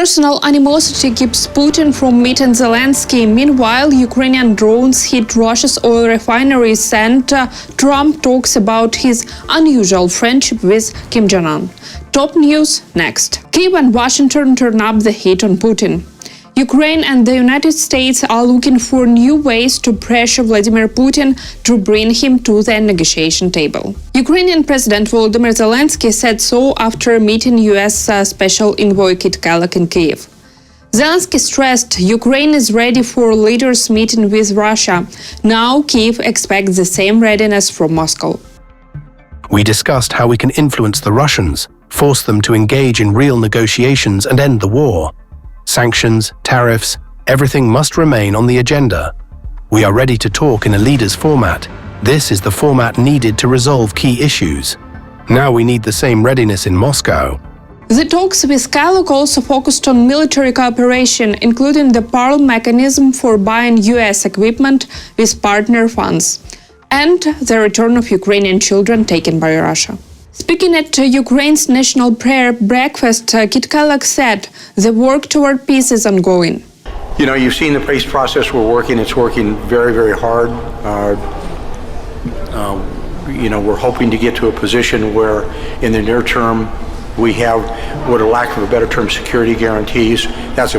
Personal animosity keeps Putin from meeting Zelensky. Meanwhile, Ukrainian drones hit Russia's oil refineries and Trump talks about his unusual friendship with Kim Jong Un. Top news next. Kyiv and Washington turn up the heat on Putin. Ukraine and the United States are looking for new ways to pressure Vladimir Putin to bring him to the negotiation table. Ukrainian President Volodymyr Zelensky said so after meeting U.S. Special Envoy Kit Kellogg in Kyiv. Zelensky stressed Ukraine is ready for leaders meeting with Russia. Now Kyiv expects the same readiness from Moscow. We discussed how we can influence the Russians, force them to engage in real negotiations and end the war. Sanctions, tariffs, everything must remain on the agenda. We are ready to talk in a leader's format. This is the format needed to resolve key issues. Now we need the same readiness in Moscow. The talks with Kellogg also focused on military cooperation, including the parallel mechanism for buying U.S. equipment with partner funds, and the return of Ukrainian children taken by Russia. Speaking at Ukraine's national prayer breakfast, Kit Kellogg said the work toward peace is ongoing. You know, you've seen the peace process we're working. It's working very, very hard. We're hoping to get to a position where in the near term we have, with a lack of a better term, security guarantees. That's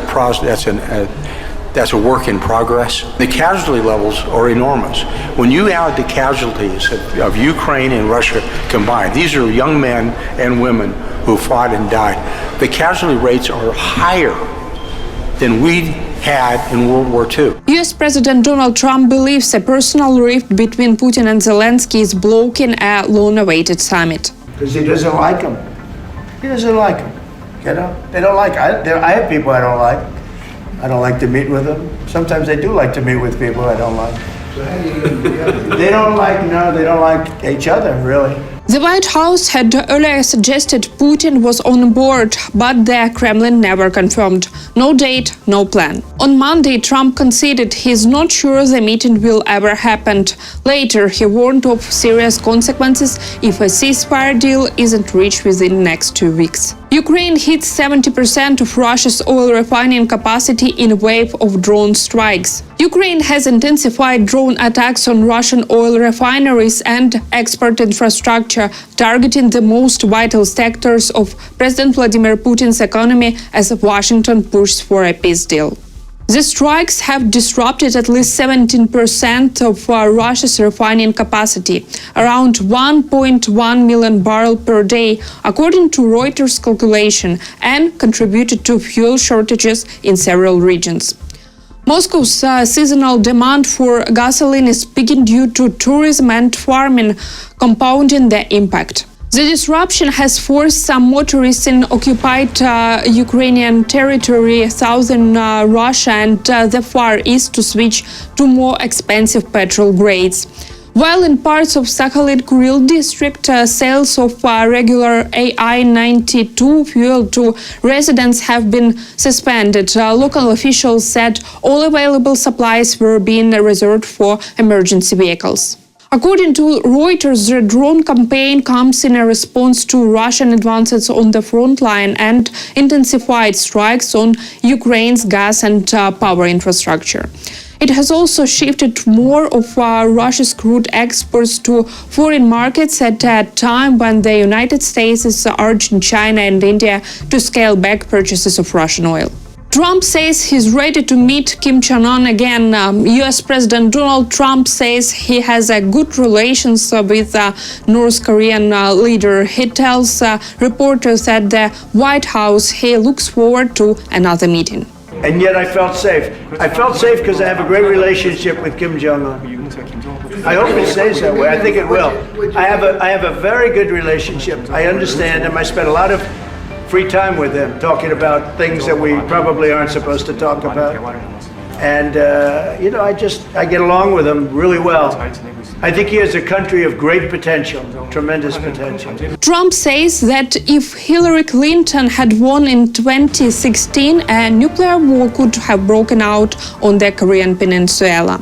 a work in progress. The casualty levels are enormous. When you add the casualties of Ukraine and Russia combined, these are young men and women who fought and died. The casualty rates are higher than we had in World War II. U.S. President Donald Trump believes a personal rift between Putin and Zelensky is blocking a long-awaited summit. Because he doesn't like him. He doesn't like him. You know, they don't like. I have people I don't like. I don't like to meet with them. Sometimes I do like to meet with people I don't like. They don't like each other, really. The White House had earlier suggested Putin was on board, but the Kremlin never confirmed. No date, no plan. On Monday, Trump conceded he's not sure the meeting will ever happen. Later, he warned of serious consequences if a ceasefire deal isn't reached within the next 2 weeks. Ukraine hits 70% of Russia's oil refining capacity in a wave of drone strikes. Ukraine has intensified drone attacks on Russian oil refineries and export infrastructure, targeting the most vital sectors of President Vladimir Putin's economy as Washington pushes for a peace deal. The strikes have disrupted at least 17% of Russia's refining capacity, around 1.1 million barrels per day, according to Reuters' calculation, and contributed to fuel shortages in several regions. Moscow's seasonal demand for gasoline is peaking due to tourism and farming, compounding the impact. The disruption has forced some motorists in occupied Ukrainian territory, southern Russia and the Far East to switch to more expensive petrol grades. While in parts of Sakhalin-Kuril district, sales of regular AI-92 fuel to residents have been suspended. Local officials said all available supplies were being reserved for emergency vehicles. According to Reuters, the drone campaign comes in a response to Russian advances on the front line and intensified strikes on Ukraine's gas and power infrastructure. It has also shifted more of Russia's crude exports to foreign markets at a time when the United States is urging China and India to scale back purchases of Russian oil. Trump says he's ready to meet Kim Jong Un again. U.S. President Donald Trump says he has a good relations with North Korean leader. He tells reporters at the White House he looks forward to another meeting. And yet I felt safe. I felt safe because I have a great relationship with Kim Jong Un. I hope it stays that way. I think it will. I have a very good relationship. I understand him. I spent a lot of free time with him, talking about things that we probably aren't supposed to talk about. And, I get along with him really well. I think he has a country of great potential, tremendous potential. Trump says that if Hillary Clinton had won in 2016, a nuclear war could have broken out on the Korean Peninsula.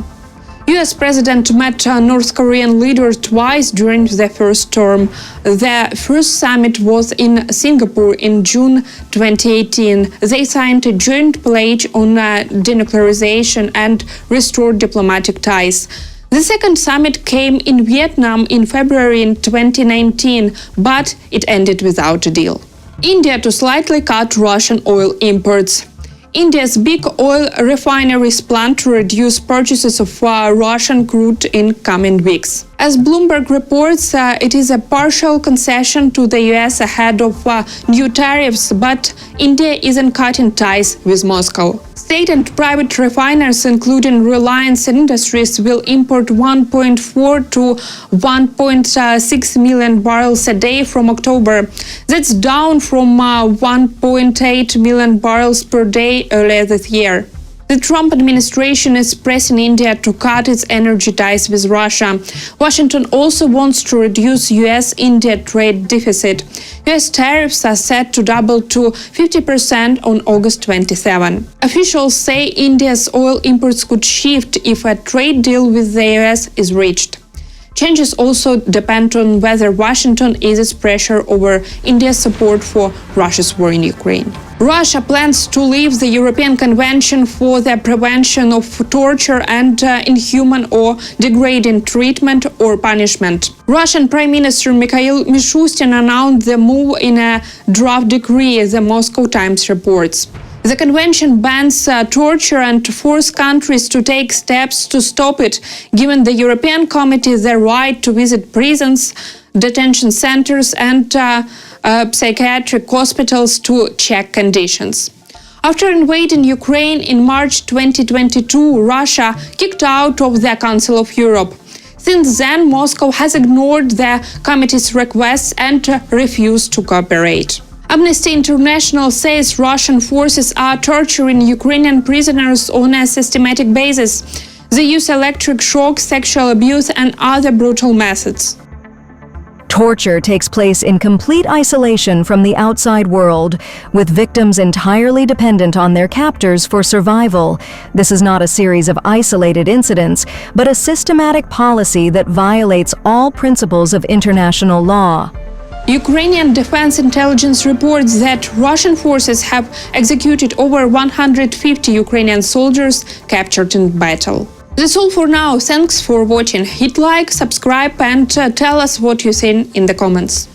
US President met North Korean leader twice during the first term. The first summit was in Singapore in June 2018. They signed a joint pledge on denuclearization and restored diplomatic ties. The second summit came in Vietnam in February in 2019, but it ended without a deal. India to slightly cut Russian oil imports. India's big oil refineries plan to reduce purchases of Russian crude in coming weeks. As Bloomberg reports, it is a partial concession to the US ahead of new tariffs, but India isn't cutting ties with Moscow. State and private refiners, including Reliance Industries, will import 1.4 to 1.6 million barrels a day from October. That's down from 1.8 million barrels per day earlier this year. The Trump administration is pressing India to cut its energy ties with Russia. Washington also wants to reduce US-India trade deficit. US tariffs are set to double to 50% on August 27. Officials say India's oil imports could shift if a trade deal with the US is reached. Changes also depend on whether Washington eases pressure over India's support for Russia's war in Ukraine. Russia plans to leave the European Convention for the Prevention of Torture and Inhuman or Degrading Treatment or Punishment. Russian Prime Minister Mikhail Mishustin announced the move in a draft decree, the Moscow Times reports. The convention bans torture and forces countries to take steps to stop it, giving the European Committee the right to visit prisons, detention centers and psychiatric hospitals to check conditions. After invading Ukraine in March 2022, Russia kicked out of the Council of Europe. Since then, Moscow has ignored the committee's requests and refused to cooperate. Amnesty International says Russian forces are torturing Ukrainian prisoners on a systematic basis. They use electric shock, sexual abuse, and other brutal methods. Torture takes place in complete isolation from the outside world, with victims entirely dependent on their captors for survival. This is not a series of isolated incidents, but a systematic policy that violates all principles of international law. Ukrainian Defense Intelligence reports that Russian forces have executed over 150 Ukrainian soldiers captured in battle. That's all for now. Thanks for watching. Hit like, subscribe and tell us what you think in the comments.